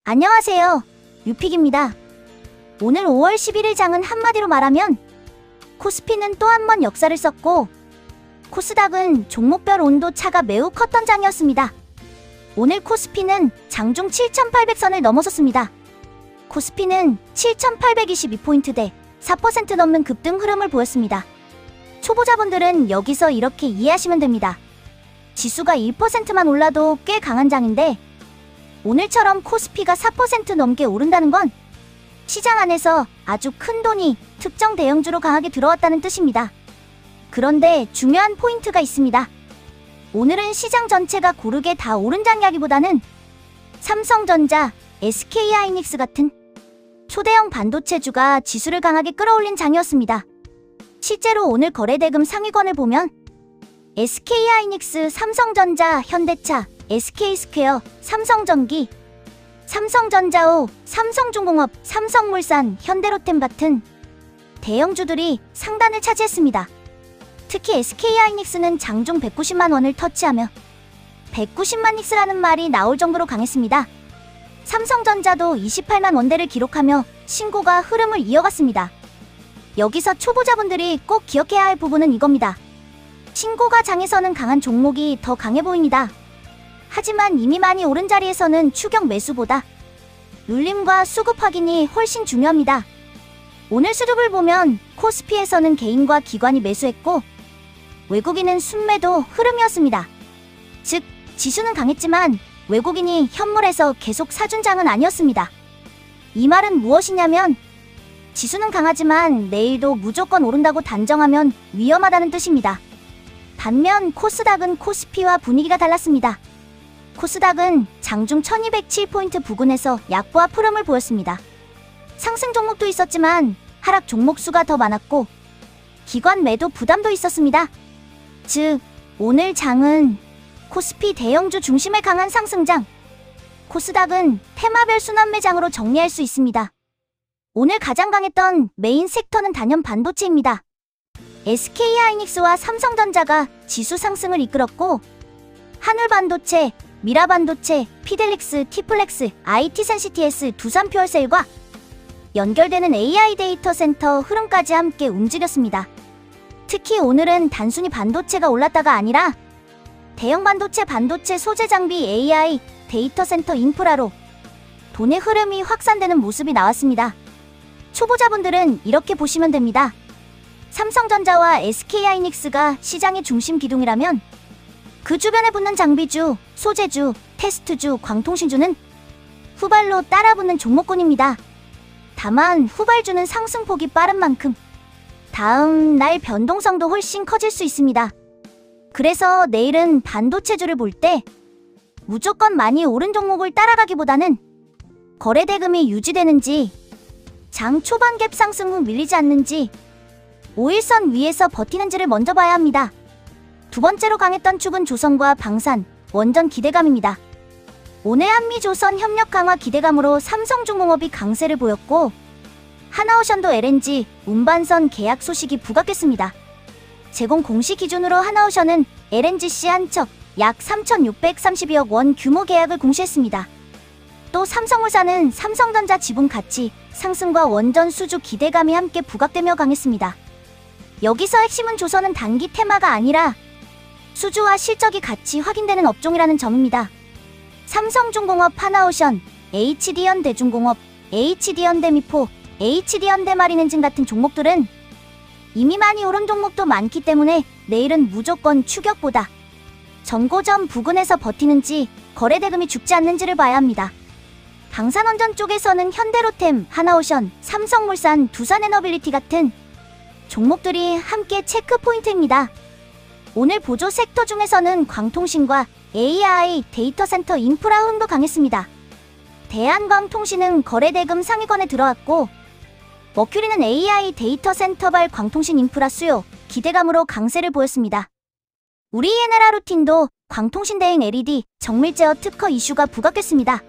안녕하세요. 유픽입니다. 오늘 5월 11일 장은 한마디로 말하면 코스피는 또 한 번 역사를 썼고 코스닥은 종목별 온도 차가 매우 컸던 장이었습니다. 오늘 코스피는 장중 7,800선을 넘어섰습니다. 코스피는 7,822포인트대 4% 넘는 급등 흐름을 보였습니다. 초보자분들은 여기서 이렇게 이해하시면 됩니다. 지수가 1%만 올라도 꽤 강한 장인데 오늘처럼 코스피가 4% 넘게 오른다는 건 시장 안에서 아주 큰 돈이 특정 대형주로 강하게 들어왔다는 뜻입니다. 그런데 중요한 포인트가 있습니다. 오늘은 시장 전체가 고르게 다 오른 장이라기보다는 삼성전자, SK하이닉스 같은 초대형 반도체주가 지수를 강하게 끌어올린 장이었습니다. 실제로 오늘 거래대금 상위권을 보면 SK하이닉스, 삼성전자, 현대차, SK스퀘어, 삼성전기, 삼성전자오, 삼성중공업, 삼성물산, 현대로템 같은 대형주들이 상단을 차지했습니다. 특히 SK하이닉스는 장중 190만 원을 터치하며 190만 닉스라는 말이 나올 정도로 강했습니다. 삼성전자도 28만 원대를 기록하며 신고가 흐름을 이어갔습니다. 여기서 초보자분들이 꼭 기억해야 할 부분은 이겁니다. 신고가 장에서는 강한 종목이 더 강해 보입니다. 하지만 이미 많이 오른 자리에서는 추격 매수보다 눌림과 수급 확인이 훨씬 중요합니다. 오늘 수급을 보면 코스피에서는 개인과 기관이 매수했고 외국인은 순매도 흐름이었습니다. 즉, 지수는 강했지만 외국인이 현물에서 계속 사준 장은 아니었습니다. 이 말은 무엇이냐면 지수는 강하지만 내일도 무조건 오른다고 단정하면 위험하다는 뜻입니다. 반면 코스닥은 코스피와 분위기가 달랐습니다. 코스닥은 장중 1207포인트 부근에서 약보합 흐름을 보였습니다. 상승 종목도 있었지만 하락 종목 수가 더 많았고 기관 매도 부담도 있었습니다. 즉, 오늘 장은 코스피 대형주 중심의 강한 상승장, 코스닥은 테마별 순환매장으로 정리할 수 있습니다. 오늘 가장 강했던 메인 섹터는 단연 반도체입니다. SK하이닉스와 삼성전자가 지수 상승을 이끌었고 한울반도체, 미라반도체, 피델릭스, 티플렉스, IT센시티S, 두산퓨얼셀과 연결되는 AI 데이터 센터 흐름까지 함께 움직였습니다. 특히 오늘은 단순히 반도체가 올랐다가 아니라 대형 반도체 소재 장비 AI 데이터 센터 인프라로 돈의 흐름이 확산되는 모습이 나왔습니다. 초보자분들은 이렇게 보시면 됩니다. 삼성전자와 SK하이닉스가 시장의 중심 기둥이라면 그 주변에 붙는 장비주, 소재주, 테스트주, 광통신주는 후발로 따라붙는 종목군입니다. 다만 후발주는 상승폭이 빠른 만큼 다음 날 변동성도 훨씬 커질 수 있습니다. 그래서 내일은 반도체주를 볼 때 무조건 많이 오른 종목을 따라가기보다는 거래대금이 유지되는지, 장 초반 갭 상승 후 밀리지 않는지, 5일선 위에서 버티는지를 먼저 봐야 합니다. 두 번째로 강했던 축은 조선과 방산, 원전 기대감입니다. 오늘 한미조선 협력 강화 기대감으로 삼성중공업이 강세를 보였고 하나오션도 LNG 운반선 계약 소식이 부각됐습니다. 제공 공시 기준으로 하나오션은 LNGC 한 척 약 3,632억 원 규모 계약을 공시했습니다. 또 삼성물산은 삼성전자 지분 가치 상승과 원전 수주 기대감이 함께 부각되며 강했습니다. 여기서 핵심은 조선은 단기 테마가 아니라 수주와 실적이 같이 확인되는 업종이라는 점입니다. 삼성중공업, 하나오션, HD현대중공업, HD현대미포, HD현대마린엔진 같은 종목들은 이미 많이 오른 종목도 많기 때문에 내일은 무조건 추격보다 전고점 부근에서 버티는지 거래대금이 죽지 않는지를 봐야 합니다. 방산원전 쪽에서는 현대로템, 하나오션, 삼성물산, 두산에너빌리티 같은 종목들이 함께 체크 포인트입니다. 오늘 보조 섹터 중에서는 광통신과 AI 데이터 센터 인프라 흐름도 강했습니다. 대한광통신은 거래대금 상위권에 들어왔고 머큐리는 AI 데이터 센터발 광통신 인프라 수요 기대감으로 강세를 보였습니다. 우리 ENL하루틴도 광통신 대행 LED 정밀 제어 특허 이슈가 부각됐습니다.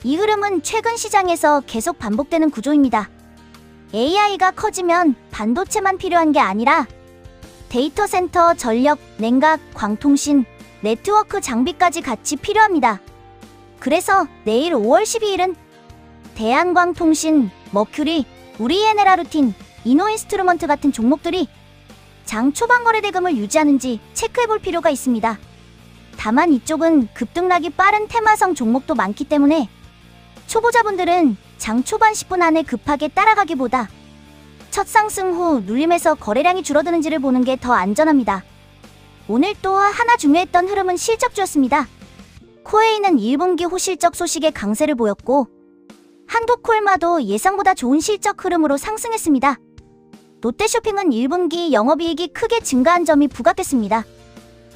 이 흐름은 최근 시장에서 계속 반복되는 구조입니다. AI가 커지면 반도체만 필요한 게 아니라 데이터 센터, 전력, 냉각, 광통신, 네트워크 장비까지 같이 필요합니다. 그래서 내일 5월 12일은 대한광통신, 머큐리, 우리에네라루틴, 이노인스트루먼트 같은 종목들이 장 초반 거래 대금을 유지하는지 체크해볼 필요가 있습니다. 다만 이쪽은 급등락이 빠른 테마성 종목도 많기 때문에 초보자분들은 장 초반 10분 안에 급하게 따라가기보다 첫 상승 후 눌림에서 거래량이 줄어드는지를 보는 게 더 안전합니다. 오늘 또 하나 중요했던 흐름은 실적주였습니다. 코웨이는 1분기 호실적 소식에 강세를 보였고 한국콜마도 예상보다 좋은 실적 흐름으로 상승했습니다. 롯데쇼핑은 1분기 영업이익이 크게 증가한 점이 부각됐습니다.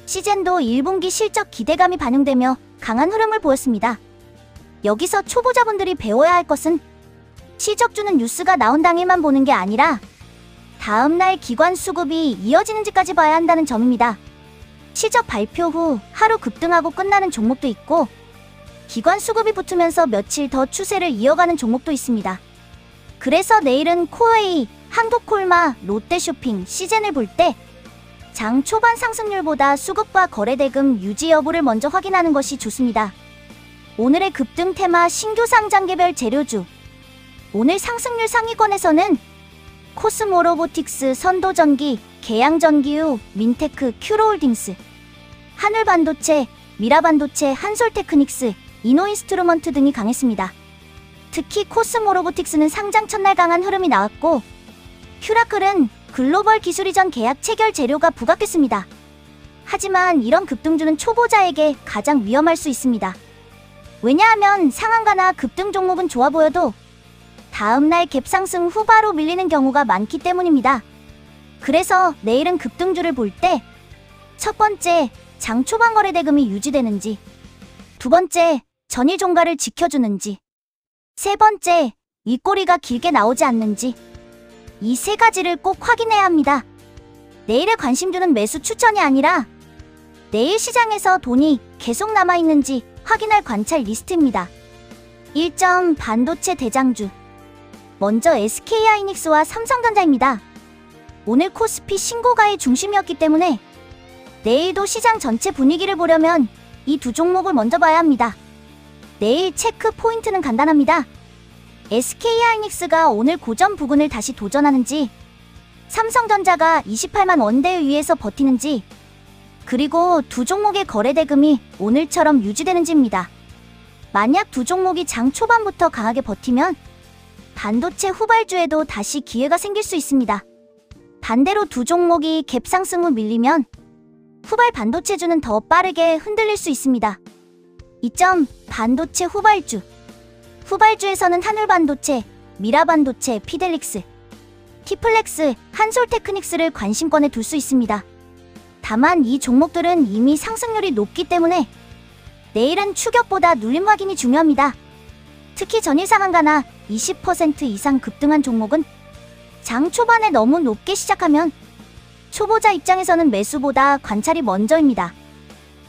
시젠도 1분기 실적 기대감이 반영되며 강한 흐름을 보였습니다. 여기서 초보자분들이 배워야 할 것은 실적주는 뉴스가 나온 당일만 보는 게 아니라 다음날 기관 수급이 이어지는지까지 봐야 한다는 점입니다. 실적 발표 후 하루 급등하고 끝나는 종목도 있고 기관 수급이 붙으면서 며칠 더 추세를 이어가는 종목도 있습니다. 그래서 내일은 코웨이, 한국콜마, 롯데쇼핑, 시젠을 볼 때 장 초반 상승률보다 수급과 거래대금 유지 여부를 먼저 확인하는 것이 좋습니다. 오늘의 급등 테마 신규 상장개별 재료주. 오늘 상승률 상위권에서는 코스모로보틱스, 선도전기, 계양전기유, 민테크, 큐로홀딩스, 한울반도체, 미라반도체, 한솔테크닉스, 이노인스트루먼트 등이 강했습니다. 특히 코스모로보틱스는 상장 첫날 강한 흐름이 나왔고 큐라클은 글로벌 기술이전 계약 체결 재료가 부각됐습니다. 하지만 이런 급등주는 초보자에게 가장 위험할 수 있습니다. 왜냐하면 상한가나 급등 종목은 좋아 보여도 다음날 갭상승 후 바로 밀리는 경우가 많기 때문입니다. 그래서 내일은 급등주를 볼 때 첫 번째, 장 초반 거래 대금이 유지되는지, 두 번째, 전일 종가를 지켜주는지, 세 번째, 윗꼬리가 길게 나오지 않는지, 이 세 가지를 꼭 확인해야 합니다. 내일의 관심주는 매수 추천이 아니라 내일 시장에서 돈이 계속 남아있는지 확인할 관찰 리스트입니다. 1점 반도체 대장주. 먼저 SK하이닉스와 삼성전자입니다. 오늘 코스피 신고가의 중심이었기 때문에 내일도 시장 전체 분위기를 보려면 이 두 종목을 먼저 봐야 합니다. 내일 체크 포인트는 간단합니다. SK하이닉스가 오늘 고점 부근을 다시 도전하는지, 삼성전자가 28만 원대 위에서 버티는지, 그리고 두 종목의 거래 대금이 오늘처럼 유지되는지입니다. 만약 두 종목이 장 초반부터 강하게 버티면 반도체 후발주에도 다시 기회가 생길 수 있습니다. 반대로 두 종목이 갭상승 후 밀리면 후발 반도체주는 더 빠르게 흔들릴 수 있습니다. 2점 반도체 후발주. 후발주에서는 한울반도체, 미라반도체, 피델릭스, 티플렉스, 한솔테크닉스를 관심권에 둘 수 있습니다. 다만 이 종목들은 이미 상승률이 높기 때문에 내일은 추격보다 눌림 확인이 중요합니다. 특히 전일 상한가나 20% 이상 급등한 종목은 장 초반에 너무 높게 시작하면 초보자 입장에서는 매수보다 관찰이 먼저입니다.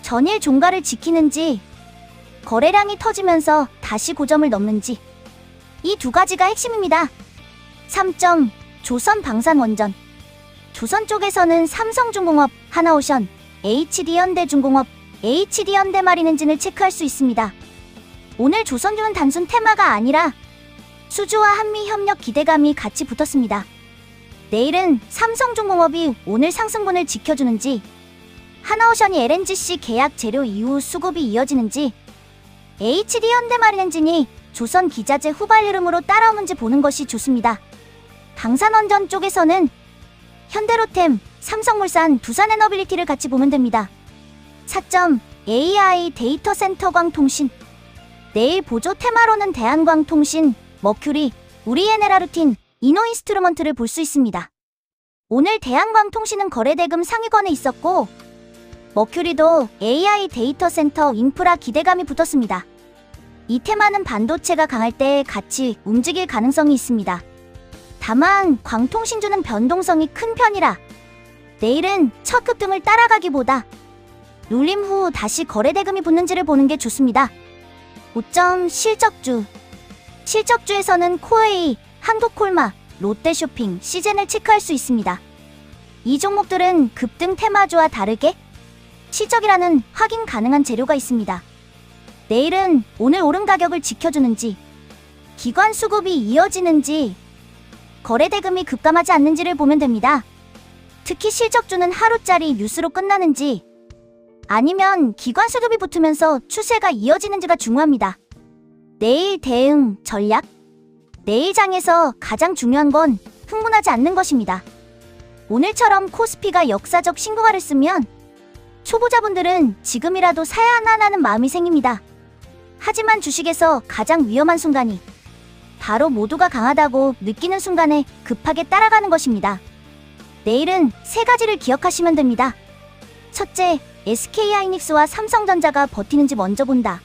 전일 종가를 지키는지, 거래량이 터지면서 다시 고점을 넘는지, 이 두 가지가 핵심입니다. 3점 조선방산원전. 조선 쪽에서는 삼성중공업, 하나오션, HD현대중공업, HD현대마린엔진을 체크할 수 있습니다. 오늘 조선주는 단순 테마가 아니라 수주와 한미협력 기대감이 같이 붙었습니다. 내일은 삼성중공업이 오늘 상승분을 지켜주는지, 하나오션이 LNGC 계약 재료 이후 수급이 이어지는지, HD현대마린엔진이 조선기자재 후발 흐름으로 따라오는지 보는 것이 좋습니다. 방산원전 쪽에서는 현대로템, 삼성물산, 두산에너빌리티를 같이 보면 됩니다. 4점 AI 데이터센터광통신. 내일 보조 테마로는 대한광통신, 머큐리, 우리에네라루틴, 이노인스트루먼트를 볼 수 있습니다. 오늘 대한광통신은 거래대금 상위권에 있었고 머큐리도 AI 데이터센터 인프라 기대감이 붙었습니다. 이 테마는 반도체가 강할 때 같이 움직일 가능성이 있습니다. 다만 광통신주는 변동성이 큰 편이라 내일은 첫 급등을 따라가기보다 눌림 후 다시 거래대금이 붙는지를 보는 게 좋습니다. 5점 실적주. 실적주에서는 코웨이, 한국콜마, 롯데쇼핑, 시젠을 체크할 수 있습니다. 이 종목들은 급등 테마주와 다르게 실적이라는 확인 가능한 재료가 있습니다. 내일은 오늘 오른 가격을 지켜주는지, 기관 수급이 이어지는지, 거래 대금이 급감하지 않는지를 보면 됩니다. 특히 실적주는 하루짜리 뉴스로 끝나는지, 아니면 기관 수급이 붙으면서 추세가 이어지는지가 중요합니다. 내일 대응 전략. 내일 장에서 가장 중요한 건 흥분하지 않는 것입니다. 오늘처럼 코스피가 역사적 신고가를 쓰면 초보자분들은 지금이라도 사야 하나라는 마음이 생깁니다. 하지만 주식에서 가장 위험한 순간이 바로 모두가 강하다고 느끼는 순간에 급하게 따라가는 것입니다. 내일은 세 가지를 기억하시면 됩니다. 첫째, SK하이닉스와 삼성전자가 버티는지 먼저 본다.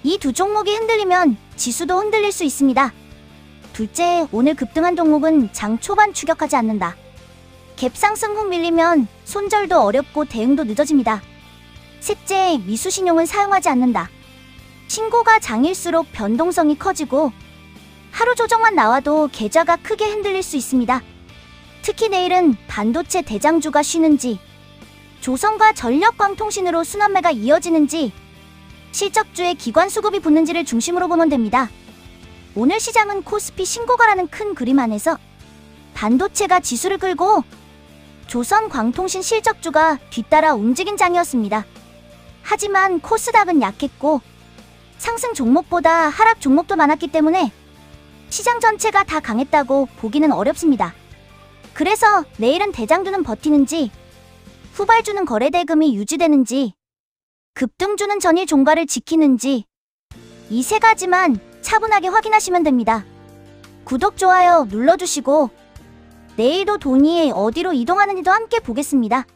이 두 종목이 흔들리면 지수도 흔들릴 수 있습니다. 둘째, 오늘 급등한 종목은 장 초반 추격하지 않는다. 갭상승 후 밀리면 손절도 어렵고 대응도 늦어집니다. 셋째, 미수신용은 사용하지 않는다. 신고가 장일수록 변동성이 커지고 하루 조정만 나와도 계좌가 크게 흔들릴 수 있습니다. 특히 내일은 반도체 대장주가 쉬는지, 조선과 전력광통신으로 순환매가 이어지는지, 실적주에 기관 수급이 붙는지를 중심으로 보면 됩니다. 오늘 시장은 코스피 신고가라는 큰 그림 안에서 반도체가 지수를 끌고 조선광통신 실적주가 뒤따라 움직인 장이었습니다. 하지만 코스닥은 약했고 상승 종목보다 하락 종목도 많았기 때문에 시장 전체가 다 강했다고 보기는 어렵습니다. 그래서 내일은 대장주는 버티는지, 후발주는 거래 대금이 유지되는지, 급등주는 전일 종가를 지키는지, 이 세 가지만 차분하게 확인하시면 됩니다. 구독, 좋아요 눌러주시고 내일도 돈이 어디로 이동하는지도 함께 보겠습니다.